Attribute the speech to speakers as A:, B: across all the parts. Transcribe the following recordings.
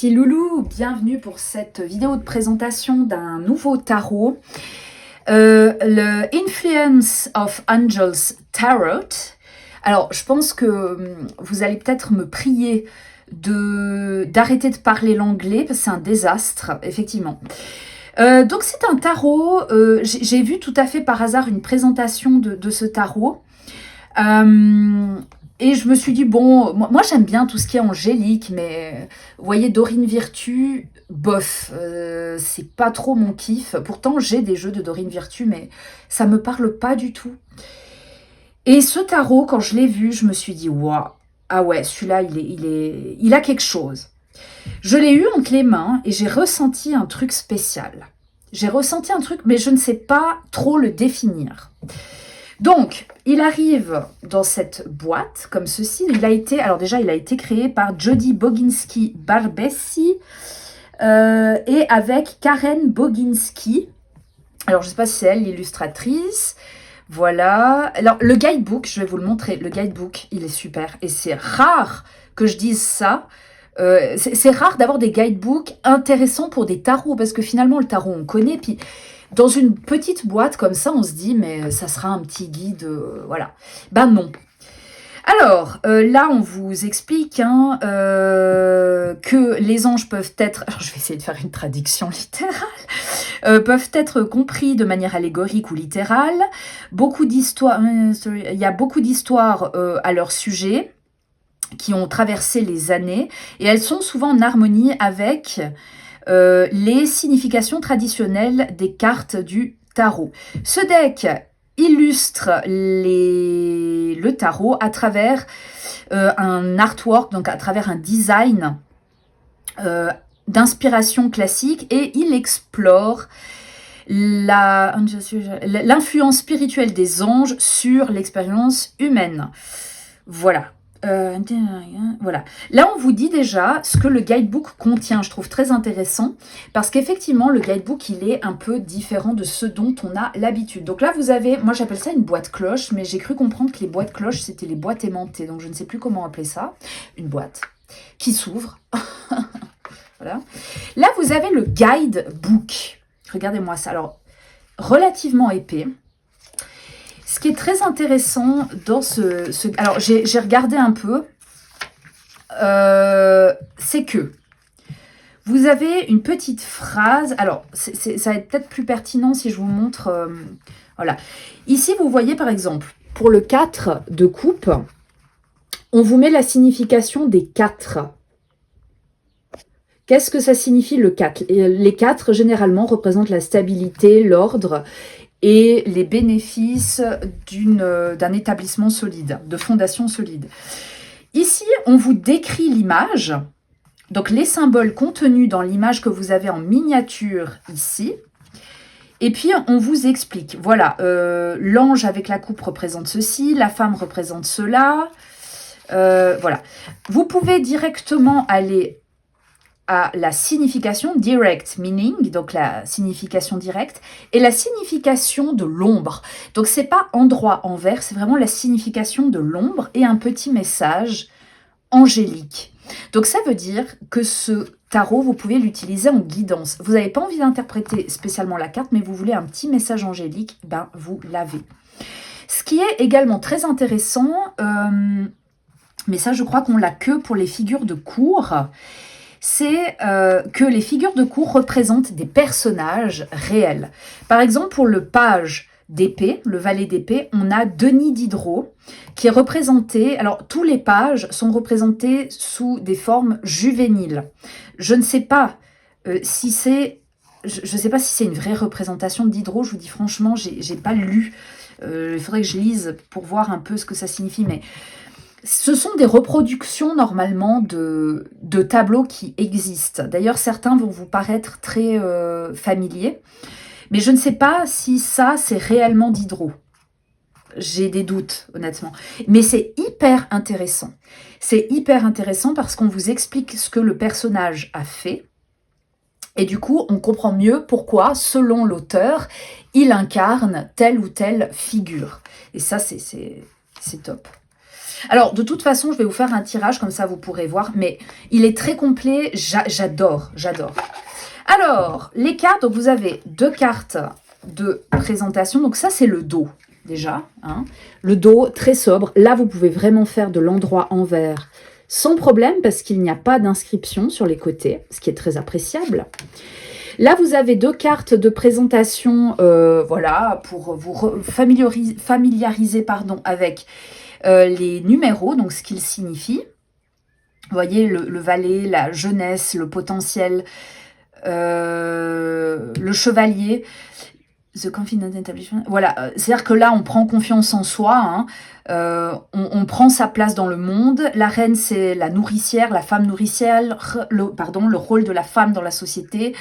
A: petits loulous, bienvenue pour cette vidéo de présentation d'un nouveau tarot, le Influence of Angels Tarot. Alors, je pense que vous allez peut-être me prier d'arrêter de parler l'anglais, parce que c'est un désastre, effectivement. Donc, c'est un tarot, j'ai vu tout à fait par hasard une présentation de ce tarot. Et je me suis dit, bon, moi j'aime bien tout ce qui est angélique, mais vous voyez, Dorine Virtue, bof, c'est pas trop mon kiff. Pourtant, j'ai des jeux de Dorine Virtue, mais ça me parle pas du tout. Et ce tarot, quand je l'ai vu, je me suis dit, waouh, ah ouais, celui-là, il a quelque chose. Je l'ai eu entre les mains et j'ai ressenti un truc spécial. J'ai ressenti un truc, mais je ne sais pas trop le définir. Donc, il arrive dans cette boîte, comme ceci. Il a été créé par Jody Boginski-Barbessi et avec Karen Boginski. Alors, je ne sais pas si c'est elle l'illustratrice. Voilà. Alors, le guidebook, je vais vous le montrer. Le guidebook, il est super. Et c'est rare que je dise ça. C'est rare d'avoir des guidebooks intéressants pour des tarots, parce que finalement, le tarot, on connaît, puis... Dans une petite boîte comme ça, on se dit, mais ça sera un petit guide, voilà. Ben non. Alors, là, on vous explique que les anges peuvent être... Alors, je vais essayer de faire une traduction littérale. Peuvent être compris de manière allégorique ou littérale. Il y a beaucoup d'histoires à leur sujet qui ont traversé les années. Et elles sont souvent en harmonie avec... les significations traditionnelles des cartes du tarot. Ce deck illustre le tarot à travers un artwork, donc à travers un design d'inspiration classique, et il explore l'influence spirituelle des anges sur l'expérience humaine. Voilà. Voilà. Là, on vous dit déjà ce que le guidebook contient. Je trouve très intéressant parce qu'effectivement, le guidebook, il est un peu différent de ce dont on a l'habitude. Donc là, vous avez, moi j'appelle ça une boîte cloche, mais j'ai cru comprendre que les boîtes cloches, c'était les boîtes aimantées. Donc je ne sais plus comment appeler ça. Une boîte qui s'ouvre. Voilà. Là, vous avez le guidebook. Regardez-moi ça. Alors, relativement épais. Ce qui est très intéressant dans alors, j'ai regardé un peu, c'est que vous avez une petite phrase. Alors, ça va être peut-être plus pertinent si je vous montre. Voilà. Ici, vous voyez par exemple, pour le 4 de coupe, on vous met la signification des 4. Qu'est-ce que ça signifie le 4 ? Les 4, généralement, représentent la stabilité, l'ordre et les bénéfices d'un établissement solide, de fondation solide. Ici, on vous décrit l'image, donc les symboles contenus dans l'image que vous avez en miniature ici, et puis on vous explique, voilà, l'ange avec la coupe représente ceci, la femme représente cela, voilà. Vous pouvez directement aller à la signification direct meaning, donc la signification directe, et la signification de l'ombre. Donc c'est pas endroit envers, c'est vraiment la signification de l'ombre et un petit message angélique. Donc ça veut dire que ce tarot, vous pouvez l'utiliser en guidance. Vous n'avez pas envie d'interpréter spécialement la carte, mais vous voulez un petit message angélique, ben vous l'avez. Ce qui est également très intéressant, mais ça je crois qu'on l'a que pour les figures de cour, c'est que les figures de cour représentent des personnages réels. Par exemple, pour le page d'épée, le valet d'épée, on a Denis Diderot, qui est représenté... Alors, tous les pages sont représentés sous des formes juvéniles. Je ne sais pas si c'est... Je ne sais pas si c'est une vraie représentation de Diderot, je vous dis franchement, j'ai pas lu. Il faudrait que je lise pour voir un peu ce que ça signifie, mais... Ce sont des reproductions normalement de tableaux qui existent. D'ailleurs, certains vont vous paraître très familiers. Mais je ne sais pas si ça, c'est réellement Diderot. J'ai des doutes, honnêtement. Mais c'est hyper intéressant. C'est hyper intéressant parce qu'on vous explique ce que le personnage a fait. Et du coup, on comprend mieux pourquoi, selon l'auteur, il incarne telle ou telle figure. Et ça, c'est top. Alors, de toute façon, je vais vous faire un tirage, comme ça vous pourrez voir, mais il est très complet, j'adore, j'adore. Alors, les cartes, donc vous avez 2 cartes de présentation, donc ça c'est le dos, déjà. Hein. Le dos, très sobre. Là, vous pouvez vraiment faire de l'endroit en vert sans problème, parce qu'il n'y a pas d'inscription sur les côtés, ce qui est très appréciable. Là, vous avez 2 cartes de présentation, voilà, pour vous familiariser pardon, avec les numéros, donc ce qu'ils signifient. Vous voyez, le valet, la jeunesse, le potentiel, le chevalier, The Confident Establishment. Voilà, c'est-à-dire que là, on prend confiance en soi, hein, on prend sa place dans le monde. La reine, c'est la nourricière, la femme nourricière, le rôle de la femme dans la société.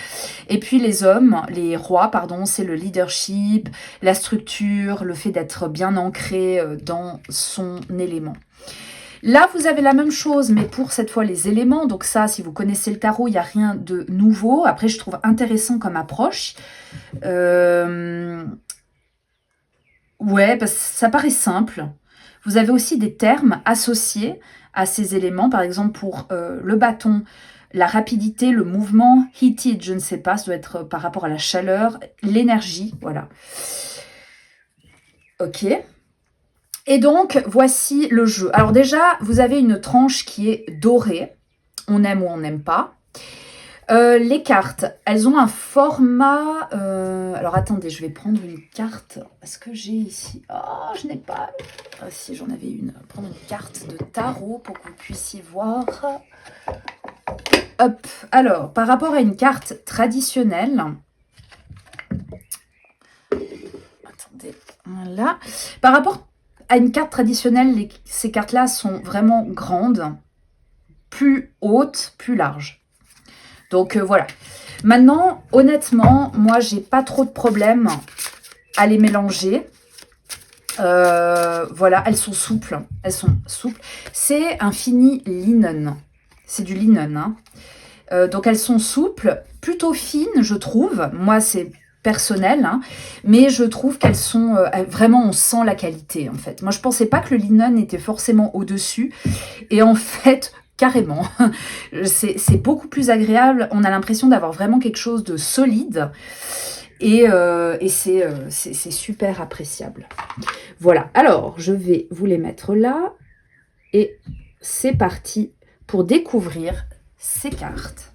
A: Et puis les hommes, les rois, pardon, c'est le leadership, la structure, le fait d'être bien ancré dans son élément. Là, vous avez la même chose, mais pour cette fois les éléments. Donc ça, si vous connaissez le tarot, il n'y a rien de nouveau. Après, je trouve intéressant comme approche. Ouais, parce que ça paraît simple. Vous avez aussi des termes associés à ces éléments. Par exemple, pour le bâton, la rapidité, le mouvement, heated, je ne sais pas, ça doit être par rapport à la chaleur, l'énergie, voilà. Ok. Et donc, voici le jeu. Alors déjà, vous avez une tranche qui est dorée. On aime ou on n'aime pas. Les cartes, elles ont un format... alors attendez, je vais prendre une carte. Est-ce que j'ai ici... Oh, je n'ai pas... Ah, si, j'en avais une. Prendre une carte de tarot pour que vous puissiez voir. Hop. Alors, par rapport à une carte traditionnelle... Attendez, voilà. Par rapport à une carte traditionnelle, ces cartes-là sont vraiment grandes, plus hautes, plus larges. Donc voilà. Maintenant, honnêtement, moi, j'ai pas trop de problème à les mélanger. Voilà, elles sont souples. Elles sont souples. C'est un fini linen. C'est du linen. Hein. Donc elles sont souples, plutôt fines, je trouve. Moi, c'est personnel, hein, mais je trouve qu'elles sont vraiment, on sent la qualité en fait. Moi, je pensais pas que le linen était forcément au-dessus, et en fait, carrément, c'est beaucoup plus agréable. On a l'impression d'avoir vraiment quelque chose de solide, et c'est super appréciable. Voilà. Alors, je vais vous les mettre là, et c'est parti pour découvrir ces cartes.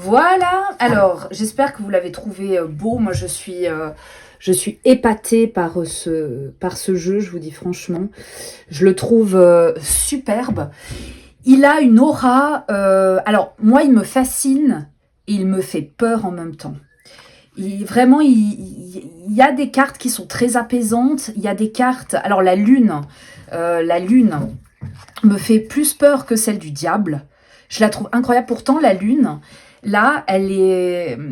A: Voilà, alors j'espère que vous l'avez trouvé beau. Moi je suis épatée par ce jeu, je vous dis franchement. Je le trouve superbe. Il a une aura, alors moi il me fascine et il me fait peur en même temps. Vraiment, il y a des cartes qui sont très apaisantes. Il y a des cartes, alors la lune me fait plus peur que celle du diable. Je la trouve incroyable. Pourtant, la lune, là, elle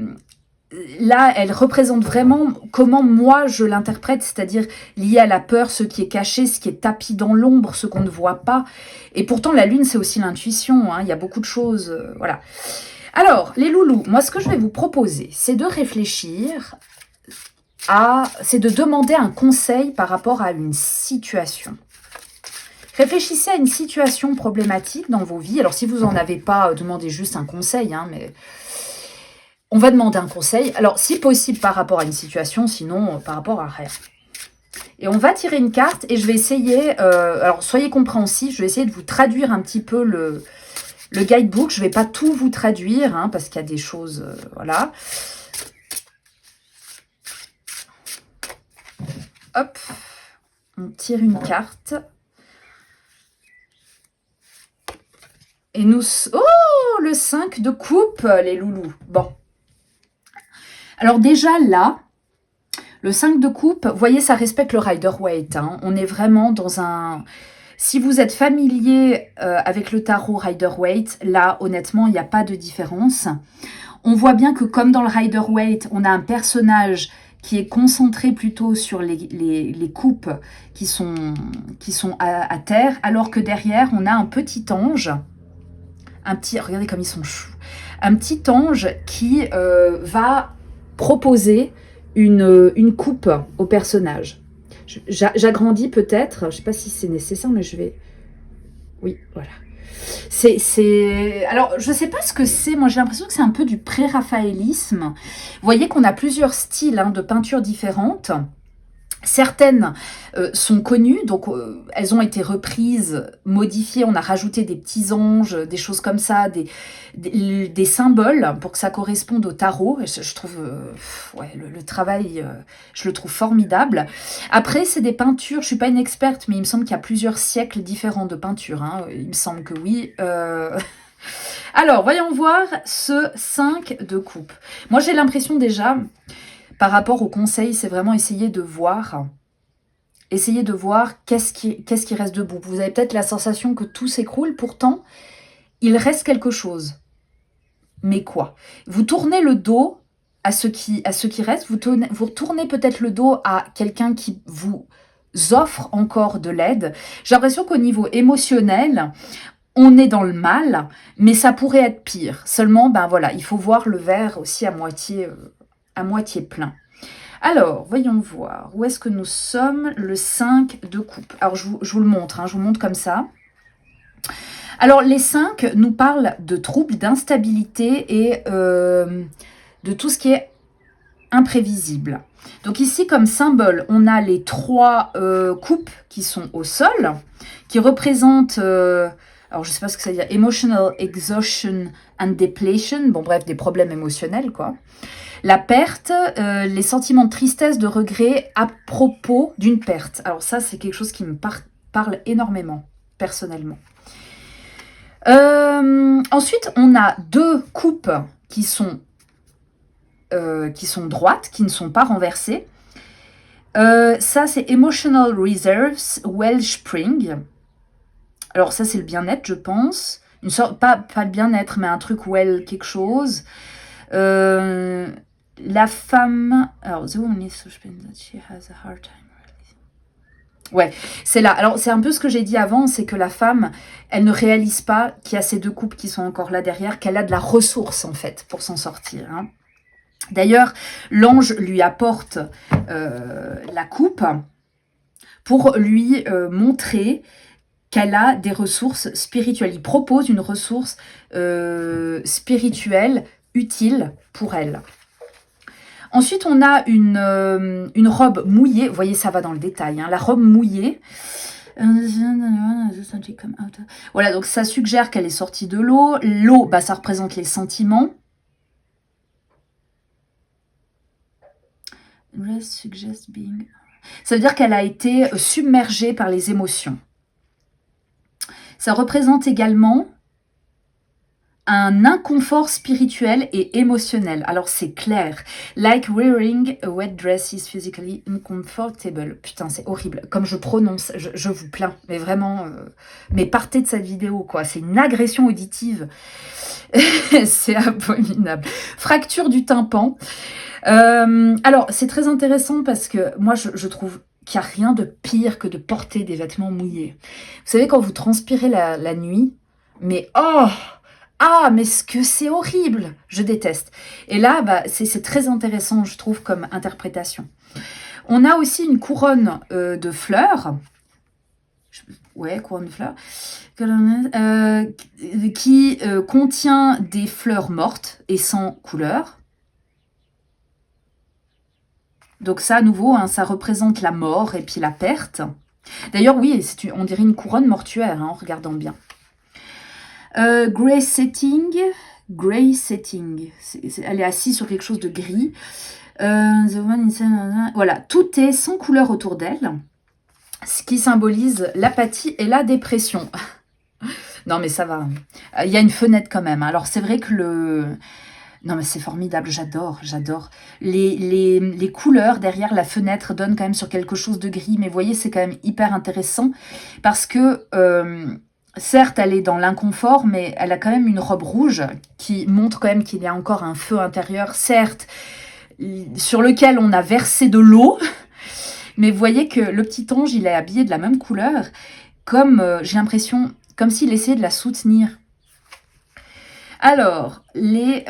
A: représente vraiment comment moi je l'interprète, c'est-à-dire lié à la peur, ce qui est caché, ce qui est tapis dans l'ombre, ce qu'on ne voit pas. Et pourtant, la lune, c'est aussi l'intuition. Hein. Il y a beaucoup de choses. Voilà. Alors, les loulous, moi, ce que je vais vous proposer, c'est de réfléchir c'est de demander un conseil par rapport à une situation. Réfléchissez à une situation problématique dans vos vies. Alors, si vous n'en avez pas, demandez juste un conseil, hein, mais on va demander un conseil. Alors, si possible, par rapport à une situation, sinon, par rapport à rien. Et on va tirer une carte et je vais essayer, alors soyez compréhensifs, je vais essayer de vous traduire un petit peu le guidebook. Je ne vais pas tout vous traduire, hein, parce qu'il y a des choses, voilà. Hop, on tire une carte. Et nous... Oh, le 5 de coupe, les loulous. Bon. Alors déjà là, le 5 de coupe, vous voyez, ça respecte le Rider-Waite. Hein. On est vraiment dans un... Si vous êtes familier avec le tarot Rider-Waite, là, honnêtement, il n'y a pas de différence. On voit bien que comme dans le Rider-Waite, on a un personnage qui est concentré plutôt sur les coupes qui sont à terre, alors que derrière, on a un petit ange, regardez comme ils sont choux, un petit ange qui va proposer une coupe au personnage. J'agrandis peut-être, je ne sais pas si c'est nécessaire, mais je vais... Oui, voilà. Alors, je ne sais pas ce que c'est. Moi, j'ai l'impression que c'est un peu du pré-raphaélisme. Vous voyez qu'on a plusieurs styles de peinture différentes. Certaines sont connues, donc elles ont été reprises, modifiées, on a rajouté des petits anges, des choses comme ça, des symboles pour que ça corresponde au tarot. Et je trouve ouais, le travail, je le trouve formidable. Après, c'est des peintures, je ne suis pas une experte, mais il me semble qu'il y a plusieurs siècles différents de peinture. Hein. Il me semble que oui. Alors, voyons voir ce 5 de coupe. Moi, j'ai l'impression déjà... Par rapport au conseil, c'est vraiment essayer de voir qu'est-ce qui reste debout. Vous avez peut-être la sensation que tout s'écroule, pourtant, il reste quelque chose. Mais quoi? Vous tournez le dos à ce qui reste, vous tournez peut-être le dos à quelqu'un qui vous offre encore de l'aide. J'ai l'impression qu'au niveau émotionnel, on est dans le mal, mais ça pourrait être pire. Seulement, ben voilà, il faut voir le verre aussi à moitié plein. Alors, voyons voir. Où est-ce que nous sommes? Le 5 de coupe. Alors, je vous le montre. Hein, je vous le montre comme ça. Alors, les 5 nous parlent de troubles, d'instabilité et de tout ce qui est imprévisible. Donc ici, comme symbole, on a les 3 coupes qui sont au sol, qui représentent... alors, je ne sais pas ce que ça veut dire. Emotional exhaustion and depletion. Bon, bref, des problèmes émotionnels, quoi. La perte, les sentiments de tristesse, de regret à propos d'une perte. Alors ça, c'est quelque chose qui me parle énormément, personnellement. Ensuite, on a 2 coupes qui sont droites, qui ne sont pas renversées. Ça, c'est Emotional Reserves Wellspring. Alors ça, c'est le bien-être, je pense. Une sorte, pas le bien-être, mais un truc well, quelque chose. La femme... Alors, the woman is suspended that she has a hard time. Ouais, c'est là. Alors, c'est un peu ce que j'ai dit avant, c'est que la femme, elle ne réalise pas qu'il y a ces 2 coupes qui sont encore là derrière, qu'elle a de la ressource, en fait, pour s'en sortir. Hein. D'ailleurs, l'ange lui apporte la coupe pour lui montrer qu'elle a des ressources spirituelles. Il propose une ressource spirituelle utile pour elle. Ensuite, on a une robe mouillée. Vous voyez, ça va dans le détail. Hein, la robe mouillée. Voilà, donc ça suggère qu'elle est sortie de l'eau. L'eau, bah, ça représente les sentiments. Rest suggests being... Ça veut dire qu'elle a été submergée par les émotions. Ça représente également un inconfort spirituel et émotionnel. Alors c'est clair. Like wearing a wet dress is physically uncomfortable. Putain, c'est horrible. Comme je prononce, je vous plains. Mais vraiment, mais partez de cette vidéo, quoi. C'est une agression auditive. C'est abominable. Fracture du tympan. Alors, c'est très intéressant parce que moi, je trouve qu'il n'y a rien de pire que de porter des vêtements mouillés. Vous savez, quand vous transpirez la nuit, mais oh! Ah, mais ce que c'est horrible! Je déteste. Et là, bah, c'est très intéressant, je trouve, comme interprétation. On a aussi une couronne de fleurs. Ouais, couronne de fleurs. Qui contient des fleurs mortes et sans couleur. Donc ça, à nouveau, hein, ça représente la mort et puis la perte. D'ailleurs, oui, on dirait une couronne mortuaire, hein, en regardant bien. Grey setting. Elle est assise sur quelque chose de gris. Voilà, tout est sans couleur autour d'elle, ce qui symbolise l'apathie et la dépression. Non, mais ça va. Il y a une fenêtre quand même. Alors, c'est vrai que non, mais c'est formidable, j'adore. Les couleurs derrière la fenêtre donnent quand même sur quelque chose de gris, mais vous voyez, c'est quand même hyper intéressant parce que... certes, elle est dans l'inconfort, mais elle a quand même une robe rouge qui montre quand même qu'il y a encore un feu intérieur, certes, sur lequel on a versé de l'eau. Mais vous voyez que le petit ange, il est habillé de la même couleur, comme j'ai l'impression, comme s'il essayait de la soutenir. Alors, les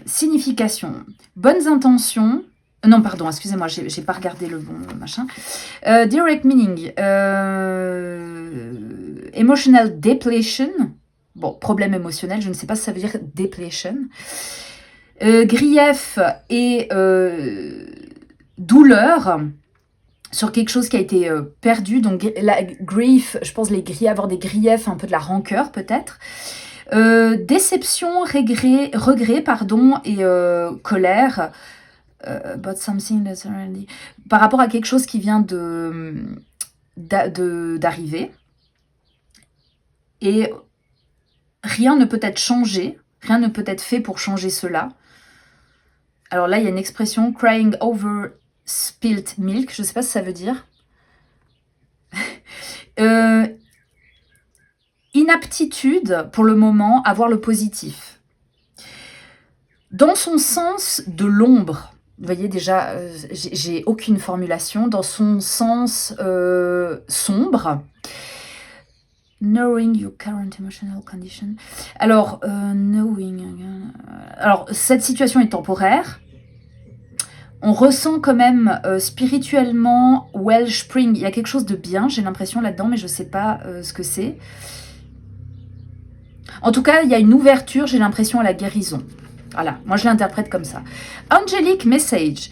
A: significations. Bonnes intentions. Non, pardon, excusez-moi, j'ai pas regardé le bon machin. Direct meaning. Emotional depletion. Bon, problème émotionnel, je ne sais pas si ça veut dire depletion. Grief et douleur sur quelque chose qui a été perdu. Donc, la grief, je pense avoir des griefs, un peu de la rancœur peut-être. Déception, regret, pardon, et colère. About something that's already... Par rapport à quelque chose qui vient d'arriver. Et rien ne peut être changé, rien ne peut être fait pour changer cela. Alors là, il y a une expression, crying over spilt milk, je ne sais pas ce que ça veut dire. Inaptitude, pour le moment, à voir le positif. Dans son sens de l'ombre, vous voyez déjà, j'ai aucune formulation. Dans son sens sombre. Knowing your current emotional condition. Alors, alors, cette situation est temporaire. On ressent quand même spirituellement Wellspring. Il y a quelque chose de bien, j'ai l'impression là-dedans, mais je ne sais pas ce que c'est. En tout cas, il y a une ouverture, j'ai l'impression, à la guérison. Voilà, moi je l'interprète comme ça. Angelic message.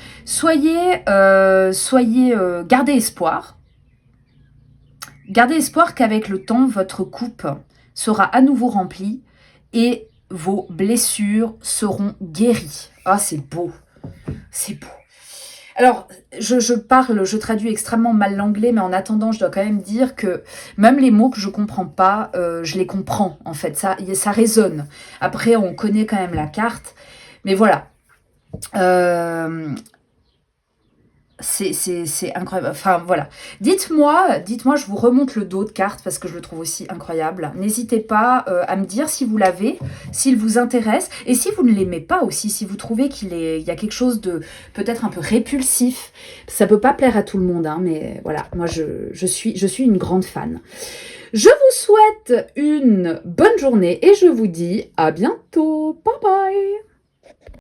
A: Gardez espoir. Gardez espoir qu'avec le temps, votre coupe sera à nouveau remplie et vos blessures seront guéries. Ah, c'est beau. C'est beau. Alors, je traduis extrêmement mal l'anglais, mais en attendant, je dois quand même dire que même les mots que je comprends pas, je les comprends, en fait. Ça résonne. Après, on connaît quand même la carte. Mais voilà. C'est incroyable. Enfin, voilà. Dites-moi, je vous remonte le dos de carte parce que je le trouve aussi incroyable. N'hésitez pas à me dire si vous l'avez, s'il vous intéresse et si vous ne l'aimez pas aussi, si vous trouvez qu'il y a quelque chose de peut-être un peu répulsif. Ça peut pas plaire à tout le monde, hein, mais voilà. Moi, je suis une grande fan. Je vous souhaite une bonne journée et je vous dis à bientôt. Bye bye.